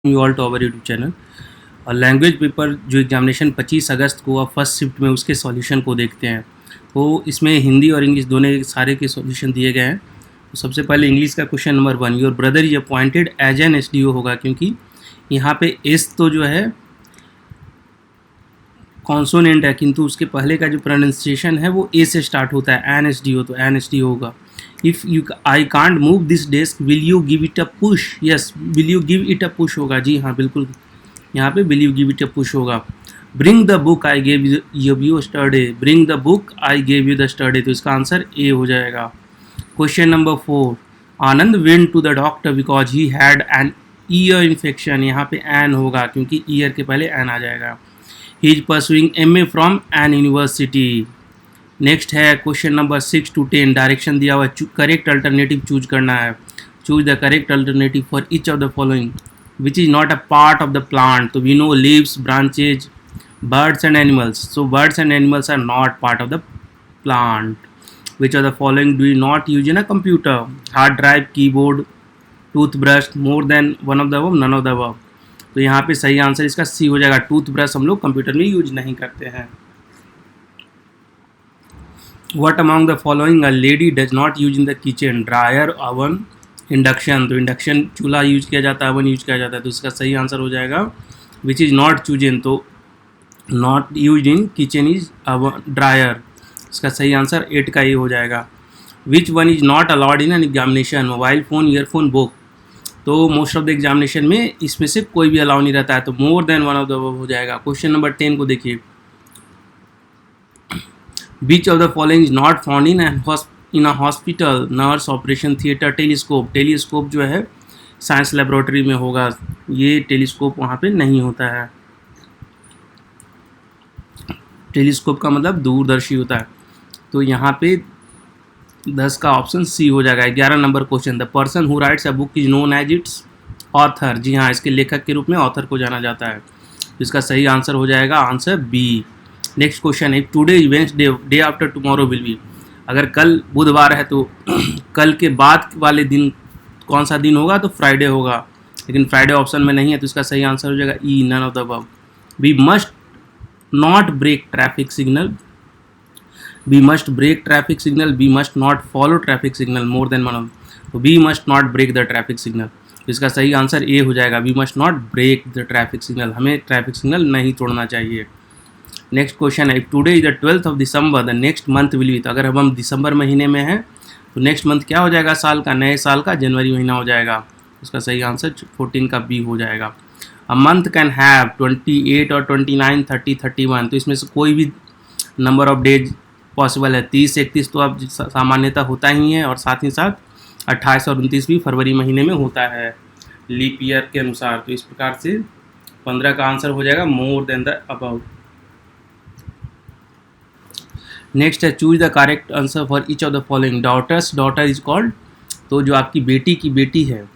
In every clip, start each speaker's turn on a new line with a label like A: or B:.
A: You all to our YouTube channel. और language paper जो examination 25 अगस्त को आप फर्स्ट शिफ्ट में उसके सॉल्यूशन को देखते हैं, तो इसमें हिंदी और इंग्लिश दोनों सारे के सॉल्यूशन दिए गए हैं। तो सबसे पहले इंग्लिश का question number 1, your brother is appointed as an SDO होगा, क्योंकि यहाँ पे एस तो जो है कॉन्सोनेंट है, किंतु उसके पहले का जो प्रोनाउंसिएशन है वो ए से स्टार्ट होता है, एन एस डी ओ, तो एन एस डी ओ होगा। If you I can't move this desk will you give it a push, yes will you give it a push होगा, जी हाँ बिल्कुल, यहाँ पे will you give it a push होगा। Bring the book I gave you yesterday, bring the book I gave you the yesterday, तो इसका answer A हो जाएगा। Question number 4, Anand went to the doctor because he had an ear infection, यहाँ पे N होगा क्योंकि year के पहले एन आ जाएगा। He is pursuing MA from an university. Next है क्वेश्चन नंबर 6 to 10, डायरेक्शन दिया हुआ है, करेक्ट अल्टरनेटिव चूज करना है। Choose the correct alternative for each of the following which is not a part of the plant, तो we know leaves, branches, birds and animals, so birds and animals are not part of the plant. Which of the following do you not use in a computer? Hard drive, keyboard, toothbrush, more than one of the above, none of the above, तो यहाँ पे सही answer इसका सी हो जाएगा। Toothbrush हम लोग computer में यूज नहीं करते हैं। What among the following a lady does not use in the kitchen? Dryer, oven, induction, तो इंडक्शन चूल्हा यूज किया जाता है, ओवन यूज किया जाता है, तो इसका सही आंसर हो जाएगा विच इज़ नॉट चूजन, तो not use in kitchen is dryer, इसका सही आंसर 8 का ही हो जाएगा। Which one is not allowed in an examination? Mobile phone, earphone, book, तो मोस्ट ऑफ द एग्जामिनेशन में इसमें से कोई भी अलाउ नहीं रहता है, तो more than one of the हो जाएगा। क्वेश्चन नंबर 10 को देखिए, which of the following is not found in a hospital, nurse, operation theatre, telescope, telescope जो है साइंस लेबोरेटरी में होगा, ये टेलीस्कोप वहाँ पे नहीं होता है। टेलीस्कोप का मतलब दूरदर्शी होता है, तो यहाँ पे 10 का ऑप्शन सी हो जाएगा। 11 number question, the person who writes a book is known as its author, जी हाँ इसके लेखक के रूप में ऑथर को जाना जाता है, तो इसका सही आंसर हो जाएगा आंसर बी। नेक्स्ट क्वेश्चन है, today is Wednesday, day after tomorrow will be, अगर कल बुधवार है तो कल के बाद वाले दिन कौन सा दिन होगा, तो फ्राइडे होगा, लेकिन फ्राइडे ऑप्शन में नहीं है, तो इसका सही आंसर हो जाएगा E, none of the above. We must not break traffic signal, we must break traffic signal, we must not follow traffic signal, more than one of, तो we must not break the traffic signal, तो इसका सही answer A हो जाएगा, we must not break the traffic signal, हमें traffic signal नहीं तोड़ना चाहिए। नेक्स्ट क्वेश्चन है, today is the 12th of December, the next month will be, तो अगर हम दिसंबर महीने में हैं तो नेक्स्ट मंथ क्या हो जाएगा, साल का, नए साल का जनवरी महीना हो जाएगा, उसका सही आंसर 14 का बी हो जाएगा। अ मंथ कैन हैव 28 और 29, 30, 31, तो इसमें से कोई भी नंबर ऑफ डेज पॉसिबल है। 30 से 31 तो अब सामान्यतः होता ही है, और साथ ही साथ 28 और 29 भी फरवरी महीने में होता है लीप ईयर के अनुसार, तो इस प्रकार से 15 का आंसर हो जाएगा more than the about. Next है, choose the correct answer for each of the following, daughters, daughter is called, तो जो आपकी बेटी की बेटी है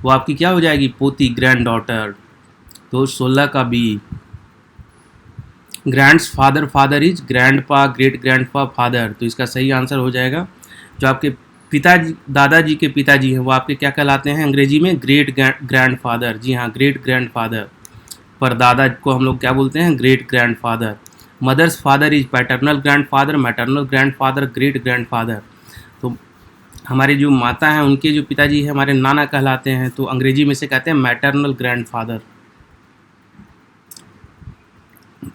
A: वो आपकी क्या हो जाएगी, पोती, ग्रैंड डॉटर, तो 16 का B. Grands father, father is grand pa, great grand pa, father, तो इसका सही आंसर हो जाएगा। जो आपके पिताजी, दादाजी के पिताजी हैं वो आपके क्या कहलाते हैं अंग्रेजी में, ग्रेट ग्रैंड फादर, जी हाँ ग्रेट ग्रैंड फादर, पर दादा को हम लोग क्या बोलते हैं, great grandfather. Mother's father is paternal grandfather, maternal grandfather, great grandfather, तो हमारी जो माता हैं उनके जो पिताजी हैं हमारे नाना कहलाते हैं, तो अंग्रेजी में से कहते हैं मैटरनल ग्रैंडफादर,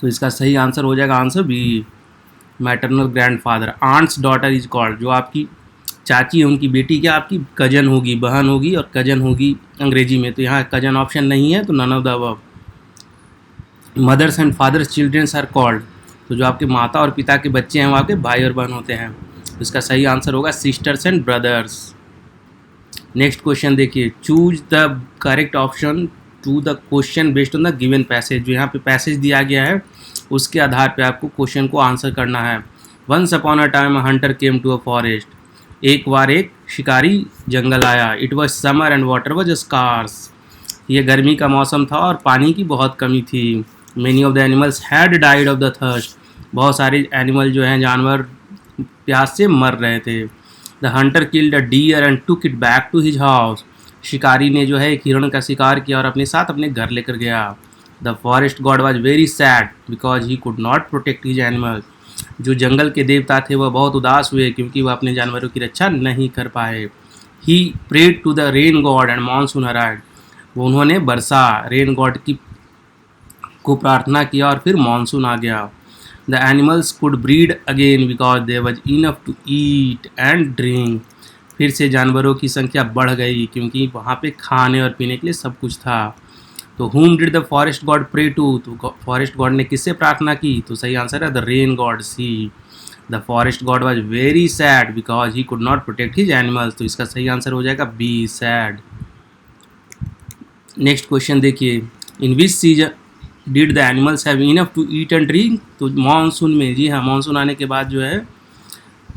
A: तो इसका सही आंसर हो जाएगा answer B, maternal grandfather. Aunt's daughter is called, जो आपकी चाची है उनकी बेटी क्या आपकी कजन होगी, बहन होगी, और कजन होगी अंग्रेजी में, तो यहाँ कजन ऑप्शन नहीं है, तो none of the above. Mother's and father's childrens are called, तो जो आपके माता और पिता के बच्चे हैं वो आपके भाई और बहन होते हैं, इसका सही आंसर होगा sisters and brothers. Next question देखिए, choose the correct option to the question based on the given passage, जो यहाँ पे पैसेज दिया गया है उसके आधार पे आपको क्वेश्चन को आंसर करना है। Once upon a time a hunter came to a forest, एक बार एक शिकारी जंगल आया, it was summer and water was scarce, ये गर्मी का मौसम था और पानी की बहुत कमी थी। Many of the animals had died of the thirst, बहुत सारे एनिमल जो हैं जानवर प्यास से मर रहे थे। The hunter killed a deer and took it back to his house, शिकारी ने जो है एक हिरण का शिकार किया और अपने साथ अपने घर लेकर गया। The forest god was very sad because he could not protect his animal. जो जंगल के देवता थे वह बहुत उदास हुए क्योंकि वह अपने जानवरों की रक्षा नहीं कर पाए। He prayed to the rain god and monsoon arrived. वो उन्होंने वर्षा रेन गॉड की को प्रार्थना किया और फिर मानसून आ गया। The animals could breed again because there was enough to eat and drink. फिर से जानवरों की संख्या बढ़ गई क्योंकि वहाँ पे खाने और पीने के लिए सब कुछ था। तो whom did the forest god pray to? तो फॉरेस्ट गॉड ने किससे प्रार्थना की? तो सही आंसर है the rain god C. The forest god was very sad because he could not protect his animals. तो इसका सही आंसर हो जाएगा बी सैड। नेक्स्ट क्वेश्चन देखिए, in which season did the animals have enough to eat and drink? तो monsoon में, जी हाँ, मानसून आने के बाद जो है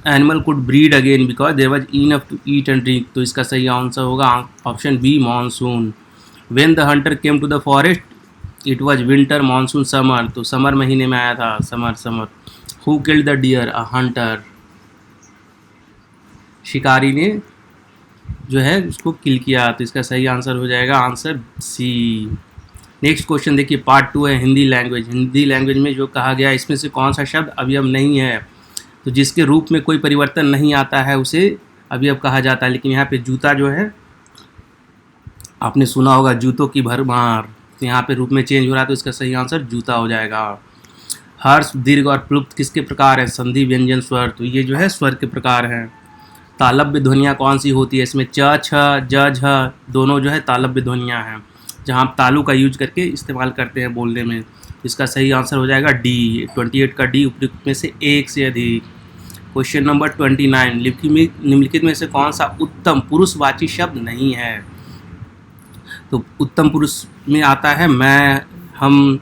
A: animal could breed again because there was enough to eat and drink. तो इसका सही आंसर होगा option B monsoon. When the hunter came to the forest it was winter monsoon summer. तो समर महीने में आया था, summer. Who killed the dear? A Hunter. शिकारी ने जो है उसको किल किया। तो इसका सही आंसर हो जाएगा आंसर सी। नेक्स्ट क्वेश्चन देखिए, पार्ट 2 है हिंदी लैंग्वेज। हिंदी लैंग्वेज में जो कहा गया इसमें से कौन सा शब्द अवयव नहीं है? तो जिसके रूप में कोई परिवर्तन नहीं आता है उसे अवयव कहा जाता है। लेकिन यहाँ पे जूता जो है, आपने सुना होगा जूतों की भरमार, तो यहाँ पे रूप में चेंज हो रहा है तो इसका सही आंसर जूता हो जाएगा। हर्ष, दीर्घ और प्लुप्त किसके प्रकार हैं? संधि, व्यंजन, स्वर। तो ये जो है स्वर के प्रकार हैं। तालब्य ध्वनियाँ कौन सी होती है? इसमें च, छ, ज, झ दोनों जो है तालब्य ध्वनियाँ हैं, जहाँ आप तालु का यूज करके इस्तेमाल करते हैं बोलने में। इसका सही आंसर हो जाएगा डी। 28 का डी, उपयुक्त में से एक से अधिक। क्वेश्चन नंबर 29, निम्नलिखित में से कौन सा उत्तम पुरुषवाची शब्द नहीं है? तो उत्तम पुरुष में आता है मैं, हम,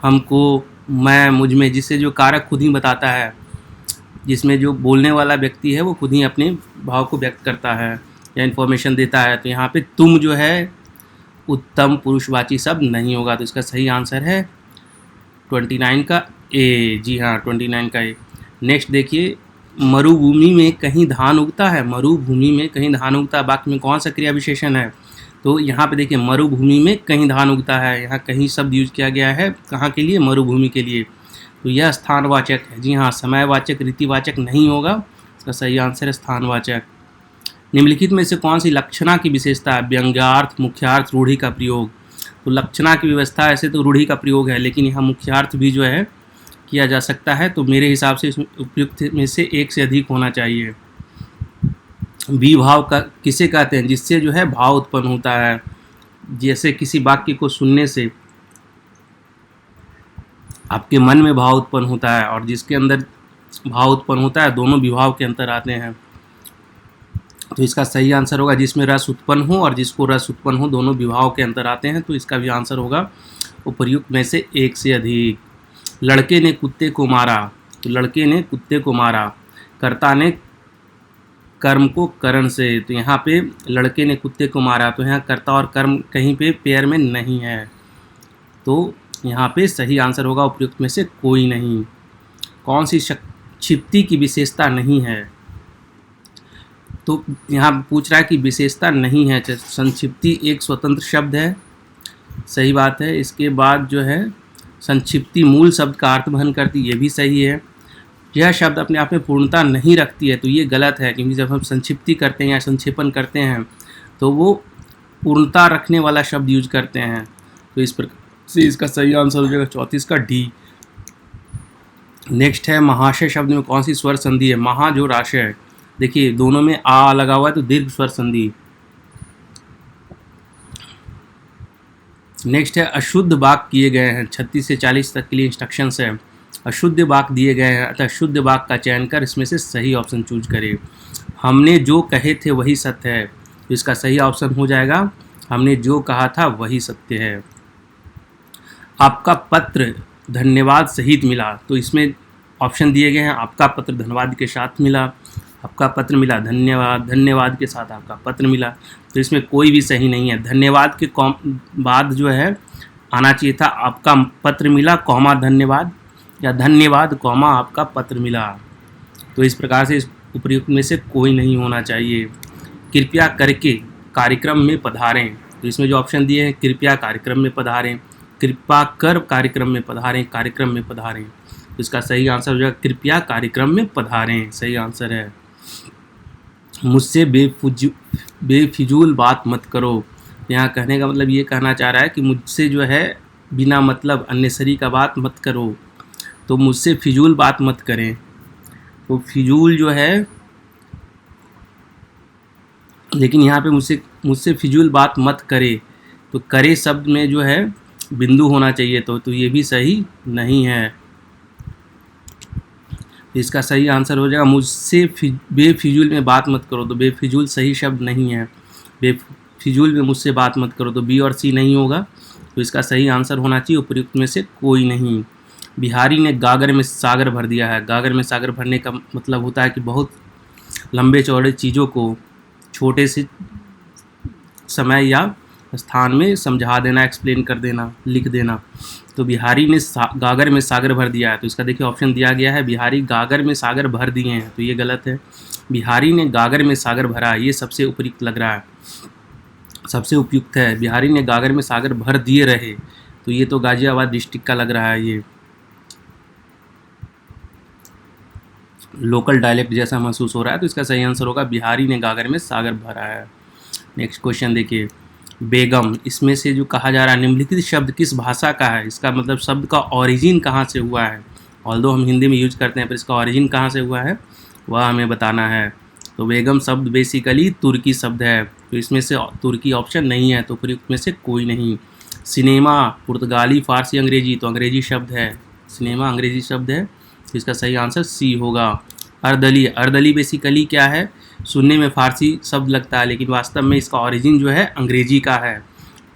A: हमको, मैं, मुझ में, जिससे जो कारक खुद ही बताता है, जिसमें जो बोलने वाला व्यक्ति है वो खुद ही अपने भाव को व्यक्त करता है या इन्फॉर्मेशन देता है। तो यहाँ पे तुम जो है उत्तम पुरुषवाची शब्द नहीं होगा। तो इसका सही आंसर है 29 का ए। जी हाँ, 29 का ए। नेक्स्ट देखिए, मरुभूमि में कहीं धान उगता है। मरुभूमि में कहीं धान उगता है, वाक्य में कौन सा क्रिया विशेषण है? तो यहाँ पे देखिए, मरुभूमि में कहीं धान उगता है, यहाँ कहीं शब्द यूज किया गया है कहाँ के लिए? मरुभूमि के लिए। तो यह स्थानवाचक है। जी हाँ, समयवाचक, रीतिवाचक नहीं होगा। इसका सही आंसर है स्थानवाचक। निम्नलिखित में से कौन सी लक्षणा की विशेषता है? व्यंग्यार्थ, मुख्यार्थ, रूढ़ि का प्रयोग। तो लक्षणा की व्यवस्था ऐसे तो रूढ़ि का प्रयोग है, लेकिन यहाँ मुख्यार्थ भी जो है किया जा सकता है। तो मेरे हिसाब से इसमें उपयुक्त में से एक से अधिक होना चाहिए। विभाव का किसे कहते हैं? जिससे जो है भाव उत्पन्न होता है। जैसे किसी वाक्य को सुनने से आपके मन में भाव उत्पन्न होता है, और जिसके अंदर भाव उत्पन्न होता है दोनों विभाव के अंतर आते हैं। तो इसका सही आंसर होगा जिसमें रस उत्पन्न हो और जिसको रस उत्पन्न हो, दोनों विभाव के अंतर आते हैं। तो इसका भी आंसर होगा उपर्युक्त में से एक से अधिक। लड़के ने कुत्ते को मारा। तो लड़के ने कुत्ते को मारा। कर्ता ने कर्म को करण से। तो यहाँ पे लड़के ने कुत्ते को मारा, तो यहाँ कर्ता और कर्म कहीं पे पेयर में नहीं है। तो यहाँ पे सही आंसर होगा उपयुक्त में से कोई नहीं। कौन सी क्षिप्ति की विशेषता नहीं है? तो यहाँ पूछ रहा है कि विशेषता नहीं है। संक्षिप्ति एक स्वतंत्र शब्द है, सही बात है। इसके बाद जो है संक्षिप्ति मूल शब्द का अर्थ वहन करती, ये भी सही है। यह शब्द अपने आप में पूर्णता नहीं रखती है, तो ये गलत है, क्योंकि जब हम संक्षिप्ति करते हैं या संक्षेपण करते हैं तो वो पूर्णता रखने वाला शब्द यूज करते हैं। तो इस प्रकार से इसका सही आंसर हो जाएगा 34 का डी। नेक्स्ट है, महाशय शब्द में कौन सी स्वर संधि है? महा जो राशय है, देखिए दोनों में आ लगा हुआ है तो दीर्घ स्वर संधि। नेक्स्ट है, अशुद्ध वाक्य किए गए हैं। 36 से 40 तक के लिए इंस्ट्रक्शंस है। अशुद्ध वाक्य दिए गए हैं, अतः शुद्ध वाक्य का चयन कर इसमें से सही ऑप्शन चूज करें। हमने जो कहे थे वही सत्य है। तो इसका सही ऑप्शन हो जाएगा हमने जो कहा था वही सत्य है। आपका पत्र धन्यवाद सहित मिला। तो इसमें ऑप्शन दिए गए हैं, आपका पत्र धन्यवाद के साथ मिला, आपका पत्र मिला धन्यवाद, धन्यवाद के साथ आपका पत्र मिला। तो इसमें कोई भी सही नहीं है। धन्यवाद के बाद जो है आना चाहिए था आपका पत्र मिला कॉमा धन्यवाद, या धन्यवाद कॉमा आपका पत्र मिला। तो इस प्रकार से इस उपयुक्त में से कोई नहीं होना चाहिए। कृपया करके कार्यक्रम में पधारें। तो इसमें जो ऑप्शन दिए हैं, कृपया कार्यक्रम में पधारें, कृपा कर कार्यक्रम में पधारें, कार्यक्रम में पधारें। तो इसका सही आंसर हो जाएगा कृपया कार्यक्रम में पधारें, सही आंसर है। मुझसे बेफिजूल बात मत करो। यहाँ कहने का मतलब ये कहना चाह रहा है कि मुझसे जो है बिना मतलब अननेसरी का बात मत करो, तो मुझसे फिजूल बात मत करें। तो फिजूल जो है, लेकिन यहाँ पे मुझसे फिजूल बात मत करे, तो करे शब्द में जो है बिंदु होना चाहिए, तो ये भी सही नहीं है। इसका सही आंसर हो जाएगा मुझसे बेफिजूल में बात मत करो। तो बेफिजूल सही शब्द नहीं है, बेफिजूल में मुझसे बात मत करो, तो बी और सी नहीं होगा। तो इसका सही आंसर होना चाहिए उपयुक्त में से कोई नहीं। बिहारी ने गागर में सागर भर दिया है। गागर में सागर भरने का मतलब होता है कि बहुत लंबे चौड़े चीज़ों को छोटे से समय या स्थान में समझा देना, एक्सप्लेन कर देना, लिख देना। तो बिहारी ने गागर में सागर भर दिया है। तो इसका देखिए ऑप्शन दिया गया है बिहारी गागर में सागर भर दिए हैं, तो ये गलत है। बिहारी ने गागर में सागर भरा, ये सबसे उपयुक्त लग रहा है, सबसे उपयुक्त है। बिहारी ने गागर में सागर भर दिए रहे, तो ये तो गाजियाबाद डिस्ट्रिक्ट का लग रहा है, ये लोकल डायलेक्ट जैसा महसूस हो रहा है। तो इसका सही आंसर होगा बिहारी ने गागर में सागर भरा है। नेक्स्ट क्वेश्चन देखिए, बेगम, इसमें से जो कहा जा रहा है निम्नलिखित शब्द किस भाषा का है, इसका मतलब शब्द का ओरिजिन कहाँ से हुआ है। ऑल्दो हम हिंदी में यूज करते हैं, पर इसका ओरिजिन कहाँ से हुआ है वह हमें बताना है। तो बेगम शब्द बेसिकली तुर्की शब्द है, तो इसमें से तुर्की ऑप्शन नहीं है, तो प्रयुक्त में से कोई नहीं। सिनेमा पुर्तगाली, फारसी, अंग्रेजी, तो अंग्रेजी शब्द है, सिनेमा अंग्रेजी शब्द है, तो इसका सही आंसर सी होगा। अर्दली, अर्दली बेसिकली क्या है, सुनने में फारसी शब्द लगता है, लेकिन वास्तव में इसका ओरिजिन जो है अंग्रेजी का है।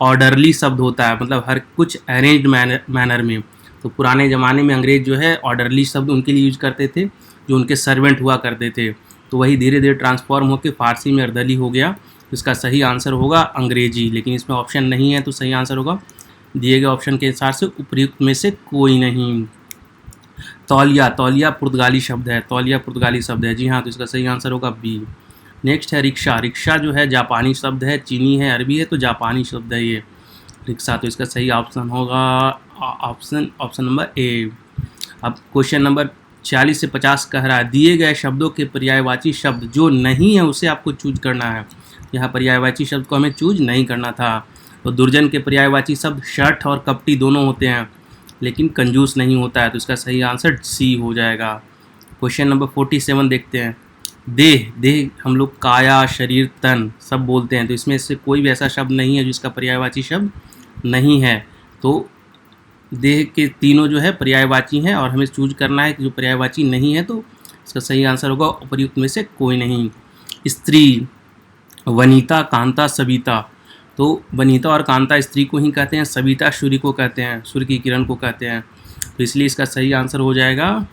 A: ऑर्डरली शब्द होता है, मतलब हर कुछ अरेंज्ड मैनर में। तो पुराने ज़माने में अंग्रेज जो है ऑर्डरली शब्द उनके लिए यूज करते थे जो उनके सर्वेंट हुआ करते थे, तो वही धीरे धीरे ट्रांसफॉर्म होकर फारसी में अर्दली हो गया। तो इसका सही आंसर होगा अंग्रेजी, लेकिन इसमें ऑप्शन नहीं है, तो सही आंसर होगा दिए गए ऑप्शन के हिसाब से उपयुक्त में से कोई नहीं। तौलिया, तौलिया पुर्तगाली शब्द है, तौलिया पुर्तगाली शब्द है, जी हाँ, तो इसका सही आंसर होगा बी। नेक्स्ट है रिक्शा, रिक्शा जो है जापानी शब्द है, चीनी है, अरबी है, तो जापानी शब्द है ये रिक्शा, तो इसका सही ऑप्शन होगा ऑप्शन नंबर ए। अब क्वेश्चन नंबर 40 से 50 कह रहा है दिए गए शब्दों के पर्यायवाची शब्द जो नहीं है उसे आपको चूज करना है। यहाँ पर्यायवाची शब्द को हमें चूज नहीं करना था। तो दुर्जन के पर्यायवाची शब्द शठ और कपटी दोनों होते हैं, लेकिन कंजूस नहीं होता है, तो इसका सही आंसर सी हो जाएगा। क्वेश्चन नंबर 47 देखते हैं। देह, देह हम लोग काया, शरीर, तन सब बोलते हैं, तो इसमें से कोई भी ऐसा शब्द नहीं है जिसका पर्यायवाची शब्द नहीं है। तो देह के तीनों जो है पर्यायवाची हैं और हमें चूज करना है कि जो पर्यायवाची नहीं है, तो इसका सही आंसर होगा उपयुक्त में से कोई नहीं। स्त्री, वनिता, कांता, सविता, तो वनिता और कांता स्त्री को ही कहते हैं, सविता सूर्य को कहते हैं, सूर्य की किरण को कहते हैं, तो इसलिए इसका सही आंसर हो जाएगा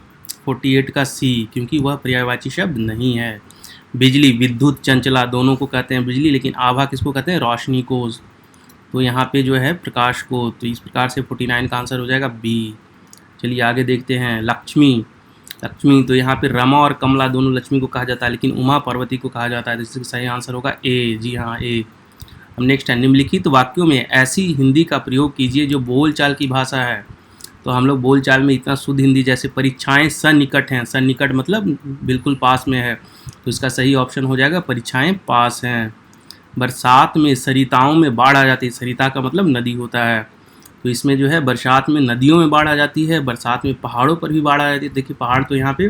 A: 48 का सी, क्योंकि वह पर्यायवाची शब्द नहीं है। बिजली, विद्युत, चंचला दोनों को कहते हैं बिजली, लेकिन आभा किसको कहते हैं, रोशनी को, तो यहाँ पे जो है प्रकाश को, तो इस प्रकार से 49 का आंसर हो जाएगा बी। चलिए आगे देखते हैं। लक्ष्मी, लक्ष्मी, तो यहाँ पे रमा और कमला दोनों लक्ष्मी को कहा जाता है, लेकिन उमा पार्वती को कहा जाता है, तो इसका सही आंसर होगा ए, जी हाँ ए। अब नेक्स्ट है निम्नलिखित वाक्यों में ऐसी हिंदी का प्रयोग कीजिए जो बोलचाल की भाषा है। तो हम लोग बोलचाल में इतना शुद्ध हिंदी, जैसे परीक्षाएं सन्निकट हैं, सन्निकट मतलब बिल्कुल पास में है, तो इसका सही ऑप्शन हो जाएगा परीक्षाएं पास हैं। बरसात में सरिताओं में बाढ़ आ जाती है, सरिता का मतलब नदी होता है, तो इसमें जो है बरसात में नदियों में बाढ़ आ जाती है, बरसात में पहाड़ों पर भी बाढ़ आ जाती है। देखिए पहाड़ तो यहाँ पे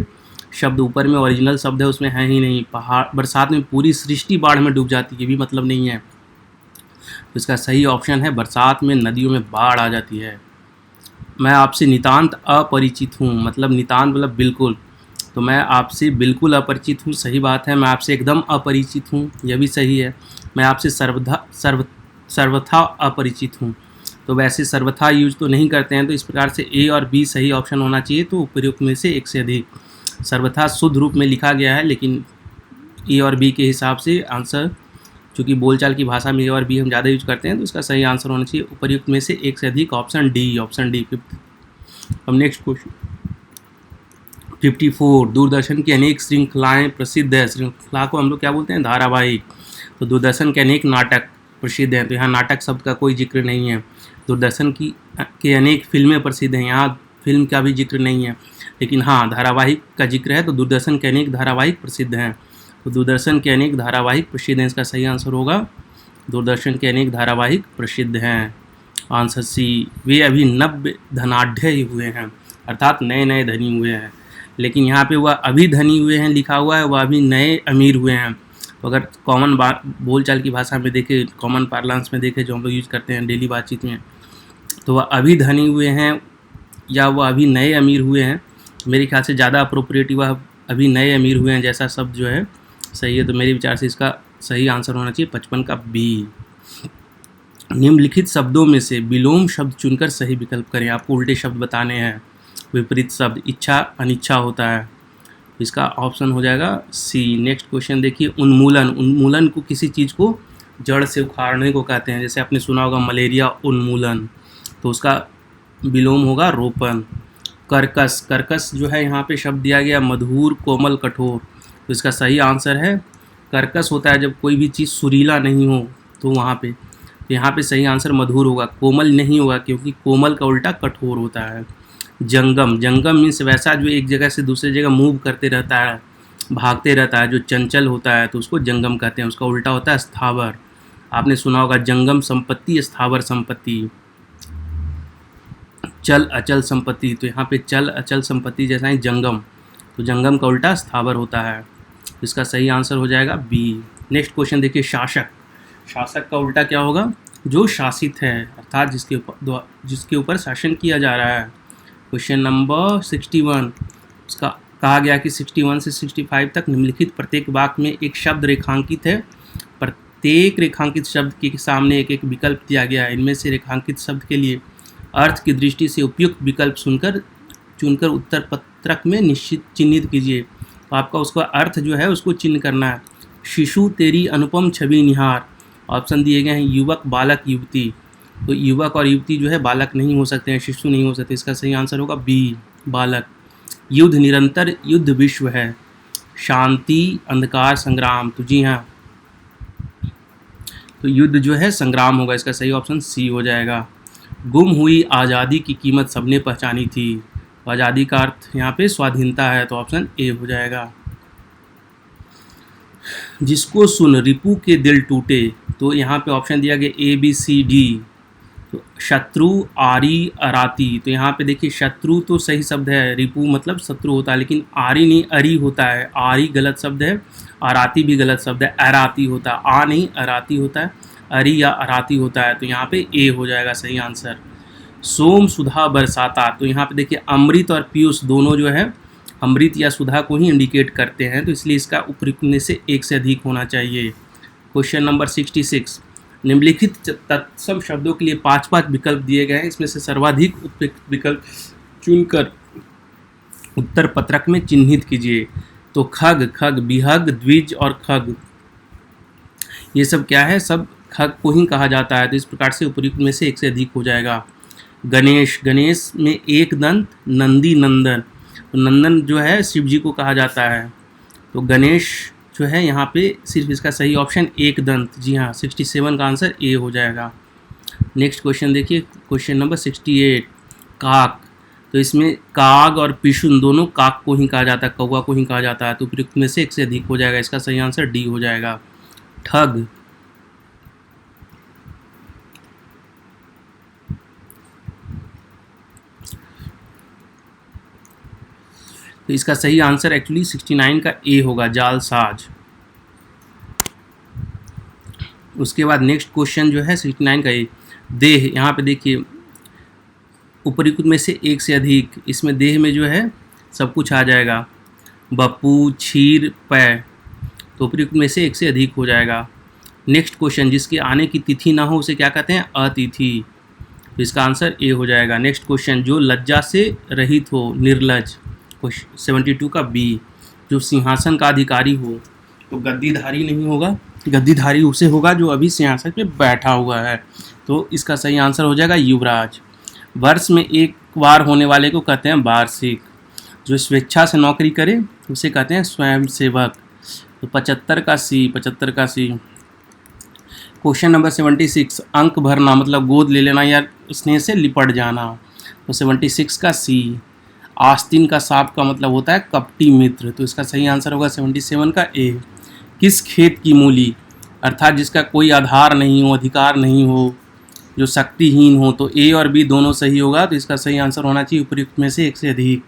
A: शब्द ऊपर में ओरिजिनल शब्द है उसमें है ही नहीं, पहाड़ बरसात में पूरी सृष्टि बाढ़ में डूब जाती है, ये भी मतलब नहीं है, तो इसका सही ऑप्शन है बरसात में नदियों में बाढ़ आ जाती है। मैं आपसे नितांत अपरिचित हूँ, मतलब नितांत मतलब बिल्कुल, तो मैं आपसे बिल्कुल अपरिचित हूँ, सही बात है। मैं आपसे एकदम अपरिचित हूँ, यह भी सही है। मैं आपसे सर्वथा अपरिचित हूँ, तो वैसे सर्वथा यूज तो नहीं करते हैं, तो इस प्रकार से ए और बी सही ऑप्शन होना चाहिए। तो उपयुक्त में से एक से अधिक, सर्वथा शुद्ध रूप में लिखा गया है, लेकिन ए और बी के हिसाब से आंसर, चूँकि बोलचाल की भाषा में ए और बी हम ज़्यादा यूज करते हैं, तो इसका सही आंसर होना चाहिए उपयुक्त में से एक से अधिक, ऑप्शन डी, ऑप्शन डी। अब नेक्स्ट क्वेश्चन 54। दूरदर्शन की अनेक श्रृंखलाएं प्रसिद्ध है, श्रृंखला को हम लोग क्या बोलते हैं, धारावाहिक। तो दूरदर्शन के अनेक नाटक प्रसिद्ध हैं, तो यहाँ नाटक शब्द का कोई जिक्र नहीं है। दूरदर्शन के अनेक फिल्में प्रसिद्ध हैं, यहाँ फिल्म का भी जिक्र नहीं है। लेकिन हाँ, धारावाहिक का जिक्र है, तो दूरदर्शन के अनेक धारावाहिक प्रसिद्ध हैं। तो दूरदर्शन के अनेक धारावाहिक प्रसिद्ध हैं, इसका सही आंसर होगा दूरदर्शन के अनेक धारावाहिक प्रसिद्ध हैं। आंसर सी, वे अभी नव्य धनाढ़ ही हुए हैं, अर्थात नए नए धनी हुए हैं। लेकिन यहाँ पे वह अभी धनी हुए हैं लिखा हुआ है, वह अभी नए अमीर हुए हैं। तो अगर कॉमन बोलचाल की भाषा में देखें, कॉमन पार्लांस में देखें, जो हम लोग यूज़ करते हैं डेली बातचीत में, तो वह अभी धनी हुए हैं या वह अभी नए अमीर हुए हैं, मेरे ख्याल से ज़्यादा अप्रोप्रिएट वह अभी नए अमीर हुए हैं जैसा शब्द जो है सही है। तो मेरे विचार से इसका सही आंसर होना चाहिए 55 का बी। निम्नलिखित शब्दों में से विलोम शब्द चुनकर सही विकल्प करें। आपको उल्टे शब्द बताने हैं, विपरीत शब्द। इच्छा अनिच्छा होता है, इसका ऑप्शन हो जाएगा सी। नेक्स्ट क्वेश्चन देखिए, उन्मूलन। उन्मूलन को किसी चीज़ को जड़ से उखाड़ने को कहते हैं। जैसे आपने सुना होगा मलेरिया उन्मूलन, तो उसका विलोम होगा रोपण। कर्कश, कर्कश जो है यहाँ पे शब्द दिया गया मधुर कोमल कठोर, तो इसका सही आंसर है कर्कश होता है जब कोई भी चीज़ सुरीला नहीं हो, तो वहाँ पे, तो यहाँ पे सही आंसर मधुर होगा, कोमल नहीं होगा, क्योंकि कोमल का उल्टा कठोर होता है। जंगम, जंगम मीन्स वैसा जो एक जगह से दूसरी जगह मूव करते रहता है, भागते रहता है, जो चंचल होता है, तो उसको जंगम कहते हैं। उसका उल्टा होता है स्थावर। आपने सुना होगा जंगम संपत्ति स्थावर संपत्ति। चल अचल संपत्ति, तो यहाँ पे चल अचल संपत्ति जैसा ही जंगम, तो जंगम का उल्टा स्थावर होता है। इसका सही आंसर हो जाएगा बी। नेक्स्ट क्वेश्चन देखिए, शासक। शासक का उल्टा क्या होगा? जो शासित है, अर्थात जिसके ऊपर शासन किया जा रहा है। क्वेश्चन नंबर 61, उसका कहा गया कि 61 से 65 तक निम्नलिखित प्रत्येक वाक्य में एक शब्द रेखांकित है। प्रत्येक रेखांकित शब्द के सामने एक एक विकल्प दिया गया है। इनमें से रेखांकित शब्द के लिए अर्थ की दृष्टि से उपयुक्त विकल्प चुनकर उत्तर पत्रक में निश्चित चिन्हित कीजिए। तो आपका उसका अर्थ जो है उसको चिन्ह करना है। शिशु तेरी अनुपम छवि निहार, ऑप्शन दिए गए हैं युवक बालक युवती, तो युवक और युवती जो है बालक नहीं हो सकते हैं, शिशु नहीं हो सकते। इसका सही आंसर होगा बी बालक। युद्ध निरंतर युद्ध विश्व है। शांति अंधकार संग्राम, तो जी हाँ, तो युद्ध जो है संग्राम होगा। इसका सही ऑप्शन सी हो जाएगा। गुम हुई आज़ादी की कीमत सबने पहचानी थी, तो आज़ादी का अर्थ यहाँ पे स्वाधीनता है, तो ऑप्शन ए हो जाएगा। जिसको सुन रिपु के दिल टूटे, तो यहाँ पे ऑप्शन दिया गया ए बी सी डी। तो शत्रु आरी अराती, तो यहाँ पे देखिए शत्रु तो सही शब्द है, रिपु मतलब शत्रु होता है, लेकिन आरी नहीं अरी होता है। आरी गलत शब्द है, अराती भी गलत शब्द है, अराती होता है, आ नहीं अराती होता है, अरी या अराती होता है, तो यहाँ पे ए हो जाएगा सही आंसर। सोम सुधा बरसाता, तो यहाँ पे देखिए अमृत और पीयूष दोनों जो है अमृत या सुधा को ही इंडिकेट करते हैं, तो इसलिए इसका उपयुक्त में से एक से अधिक होना चाहिए। क्वेश्चन नंबर 66, निम्नलिखित तत्सम शब्दों के लिए 5 विकल्प दिए गए हैं। इसमें से सर्वाधिक उपयुक्त विकल्प चुनकर उत्तर पत्रक में चिन्हित कीजिए। तो खग, खग, बिहग, द्विज और खग, ये सब क्या है? सब खग को ही कहा जाता है, तो इस प्रकार से उपयुक्त में से एक से अधिक हो जाएगा। गणेश, गणेश में एक दंत, नंदी नंदन, तो नंदन जो है शिव जी को कहा जाता है, तो गणेश जो है यहाँ पे सिर्फ इसका सही ऑप्शन एक दंत, जी हाँ 67 का आंसर ए हो जाएगा। नेक्स्ट क्वेश्चन देखिए, क्वेश्चन नंबर 68, काक, तो इसमें काग और पिशुन दोनों काक को ही कहा जाता है, कौवा को ही कहा जाता है, तो उपयुक्त में से एक से अधिक हो जाएगा। इसका सही आंसर डी हो जाएगा। ठग, तो इसका सही आंसर एक्चुअली 69 का ए होगा, जालसाज। उसके बाद नेक्स्ट क्वेश्चन जो है 69 का ए, देह, यहाँ पे देखिए उपयुक्त में से एक से अधिक, इसमें देह में जो है सब कुछ आ जाएगा, बप्पू, क्षीर, पै, तो उपयुक्त में से एक से अधिक हो जाएगा। नेक्स्ट क्वेश्चन, जिसके आने की तिथि ना हो उसे क्या कहते हैं? अतिथि, तो इसका आंसर ए हो जाएगा। नेक्स्ट क्वेश्चन, जो लज्जा से रहित हो, निर्लज, 72 का बी। जो सिंहासन का अधिकारी हो, तो गद्दीधारी नहीं होगा, गद्दीधारी उसे होगा जो अभी सिंहासन पे बैठा हुआ है, तो इसका सही आंसर हो जाएगा युवराज। वर्ष में एक बार होने वाले को कहते हैं वार्षिक। जो स्वेच्छा से नौकरी करे उसे कहते हैं स्वयंसेवक, तो 75 का सी, 75 का सी। क्वेश्चन नंबर 76, अंक भरना मतलब गोद ले लेना या स्नेह से लिपट जाना। तो 76 का सी। आस्तीन का सांप का मतलब होता है कपटी मित्र, तो इसका सही आंसर होगा 77 का ए। किस खेत की मूली, अर्थात जिसका कोई आधार नहीं हो, अधिकार नहीं हो, जो शक्तिहीन हो, तो ए और बी दोनों सही होगा। तो इसका सही आंसर होना चाहिए उपयुक्त में से एक से अधिक।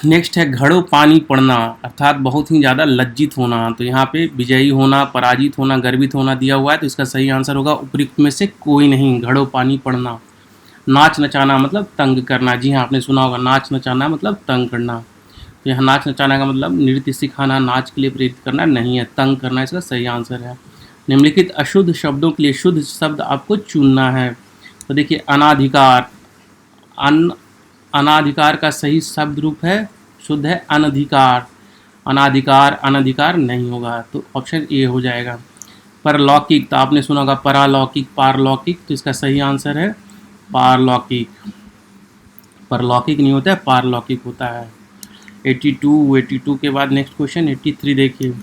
A: नेक्स्ट है घड़ों पानी पड़ना, अर्थात बहुत ही ज़्यादा लज्जित होना। तो यहाँ पे विजयी होना, पराजित होना, गर्वित होना दिया हुआ है, तो इसका सही आंसर होगा उपयुक्त में से कोई नहीं, घड़ों पानी पड़ना। नाच नचाना मतलब तंग करना, जी हाँ आपने सुना होगा, नाच नचाना मतलब तंग करना। तो यहाँ नाच नचाना का मतलब नृत्य सिखाना, नाच के लिए प्रेरित करना नहीं है, तंग करना इसका सही आंसर है। निम्नलिखित अशुद्ध शब्दों के लिए शुद्ध शब्द आपको चुनना है। तो देखिए अनाधिकार, अनाधिकार का सही शब्द रूप है, शुद्ध है अनधिकार। अनाधिकार अनधिकार नहीं होगा, तो ऑप्शन ए हो जाएगा। परलौकिक, तो आपने सुना होगा परालौकिक, पारलौकिक, तो इसका सही आंसर है पारलौकिक। परलौकिक नहीं होता है, पारलौकिक होता है। 82 के बाद नेक्स्ट क्वेश्चन 83 देखिए।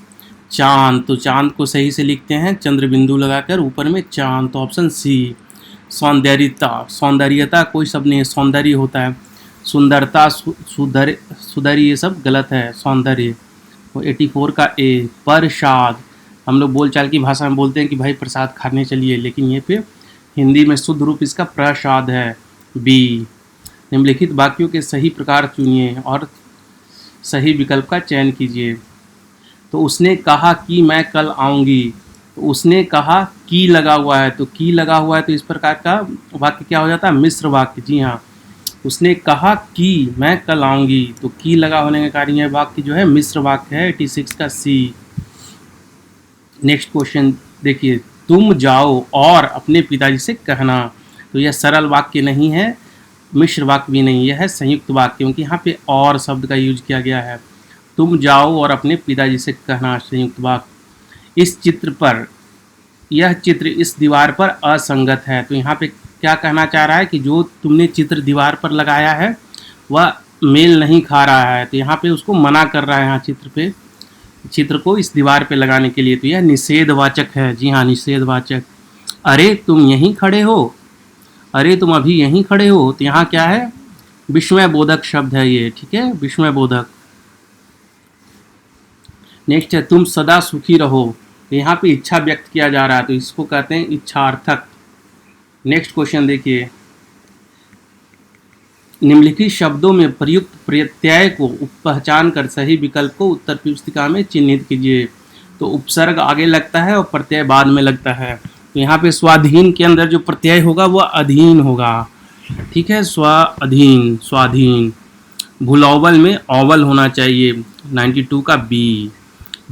A: चांद, तो चांद को सही से लिखते हैं चंद्र बिंदु लगाकर ऊपर में चांद, तो ऑप्शन सी। सौंदर्यता, सौंदर्यता कोई शब्द नहीं है, सौंदर्य होता है। सुंदरता, सुधर ये सब गलत है, सौंदर्य। तो 84 का ए। प्रसाद, हम लोग बोलचाल की भाषा में बोलते हैं कि भाई प्रसाद खाने चलिए, लेकिन ये पे हिंदी में शुद्ध रूप इसका प्रसाद है, बी। निम्नलिखित वाक्यों के सही प्रकार चुनिए और सही विकल्प का चयन कीजिए। तो उसने कहा कि मैं कल आऊँगी, तो उसने कहा की लगा हुआ है, तो की लगा हुआ है, तो इस प्रकार का वाक्य क्या हो जाता है, मिश्र वाक्य। जी हाँ, उसने कहा कि मैं कल आऊँगी, तो की लगा होने के कारण यह वाक्य जो है मिश्र वाक्य है, 86 का सी। नेक्स्ट क्वेश्चन देखिए, तुम जाओ और अपने पिताजी से कहना, तो यह सरल वाक्य नहीं है, मिश्र वाक्य भी नहीं, यह है संयुक्त वाक्य, क्योंकि यहाँ पे और शब्द का यूज किया गया है। तुम जाओ और अपने पिताजी से कहना, संयुक्त वाक्य। इस चित्र पर, यह चित्र इस दीवार पर असंगत है, तो यहाँ पे क्या कहना चाह रहा है कि जो तुमने चित्र दीवार पर लगाया है वह मेल नहीं खा रहा है, तो यहाँ पे उसको मना कर रहा है, यहाँ चित्र को इस दीवार पे लगाने के लिए, तो यह निषेधवाचक है। जी हाँ, निषेधवाचक। अरे तुम यहीं खड़े हो, अरे तुम अभी यहीं खड़े हो, तो यहाँ क्या है, विस्मय बोधक शब्द है ये, ठीक है, विस्मय बोधक। नेक्स्ट है तुम सदा सुखी रहो, तो यहाँ पे इच्छा व्यक्त किया जा रहा है, तो इसको कहते हैं इच्छार्थक। नेक्स्ट क्वेश्चन देखिए, निम्नलिखित शब्दों में प्रयुक्त प्रत्यय को पहचान कर सही विकल्प को उत्तर पुस्तिका में चिन्हित कीजिए। तो उपसर्ग आगे लगता है और प्रत्यय बाद में लगता है, तो यहाँ पे स्वाधीन के अंदर जो प्रत्यय होगा वह अधीन होगा, ठीक है, स्वाधीन, स्वाधीन। भुलौवल में ओवल होना चाहिए, 92 का बी।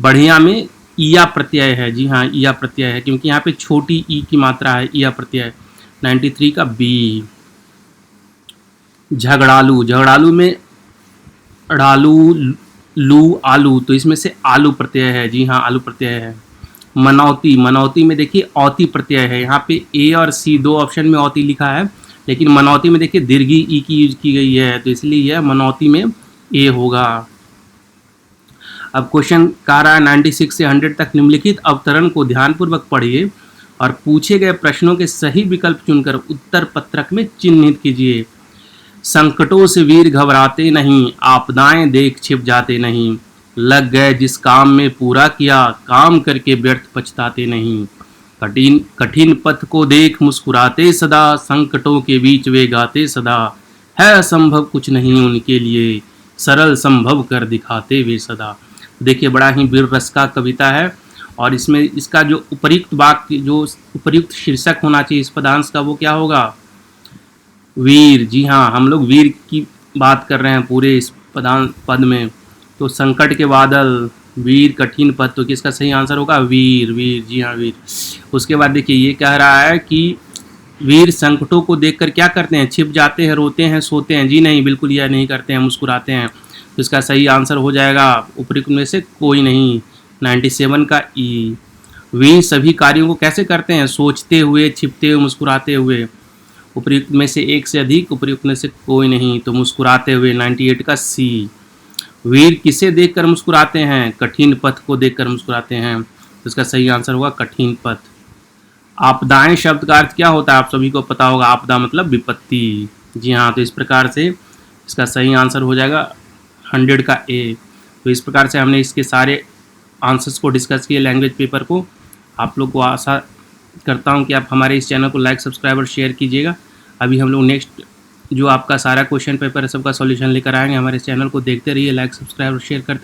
A: बढ़िया में ईया प्रत्यय है, जी हाँ ईया प्रत्यय है, क्योंकि यहाँ पे छोटी ई की मात्रा है, ईया प्रत्यय, 93 का बी। झगड़ालू, झगड़ालू में डालू लू आलू, तो इसमें से आलू प्रत्यय है, जी हाँ आलू प्रत्यय है। मनौती, मनौती में देखिए औती प्रत्यय है, यहाँ पे ए और सी दो ऑप्शन में औती लिखा है, लेकिन मनौती में देखिए दीर्घी ई की यूज की गई है, तो इसलिए यह मनौती में ए होगा। अब क्वेश्चन कह रहा है 96 से 100 तक निम्नलिखित अवतरण को ध्यानपूर्वक पढ़िए और पूछे गए प्रश्नों के सही विकल्प चुनकर उत्तर पत्रक में चिन्हित कीजिए। संकटों से वीर घबराते नहीं, आपदाएं देख छिप जाते नहीं, लग गए जिस काम में पूरा किया, काम करके व्यर्थ पछताते नहीं। कठिन कठिन पथ को देख मुस्कुराते सदा, संकटों के बीच वे गाते सदा, है असंभव कुछ नहीं उनके लिए, सरल संभव कर दिखाते वे सदा। देखिए बड़ा ही वीर रस का कविता है, और इसमें इसका जो उपयुक्त वाक्य, जो उपयुक्त शीर्षक होना चाहिए इस पदांश का, वो क्या होगा, वीर। जी हाँ, हम लोग वीर की बात कर रहे हैं पूरे इस पद में, तो संकट के बादल, वीर, कठिन पद, तो किसका सही आंसर होगा, वीर, वीर, जी हाँ वीर। उसके बाद देखिए ये कह रहा है कि वीर संकटों को देखकर क्या करते हैं, छिप जाते हैं, रोते हैं, सोते हैं, जी नहीं, बिल्कुल यह नहीं करते हैं, मुस्कुराते हैं, तो इसका सही आंसर हो जाएगा उपयुक्त में से कोई नहीं, 97 का ई। वीर सभी कार्यों को कैसे करते हैं, सोचते हुए, छिपते हुए, मुस्कुराते हुए, उपयुक्त में से एक से अधिक, उपयुक्त में से कोई नहीं, तो मुस्कुराते हुए, 98 का सी। वीर किसे देखकर मुस्कुराते हैं, कठिन पथ को देखकर मुस्कुराते हैं, तो इसका सही आंसर होगा कठिन पथ। आपदाएं शब्द का अर्थ क्या होता है, आप सभी को पता होगा। आपदा मतलब विपत्ति। जी हाँ, तो इस प्रकार से इसका सही आंसर हो जाएगा 100 का ए। तो इस प्रकार से हमने इसके सारे आंसर्स को डिस्कस किए लैंग्वेज पेपर को। आप लोग को आशा करता हूँ कि आप हमारे इस चैनल को लाइक, सब्सक्राइब और शेयर कीजिएगा। अभी हम लोग नेक्स्ट जो आपका सारा क्वेश्चन पेपर है सबका सॉल्यूशन लेकर आएंगे। हमारे चैनल को देखते रहिए, लाइक, सब्सक्राइब और शेयर करते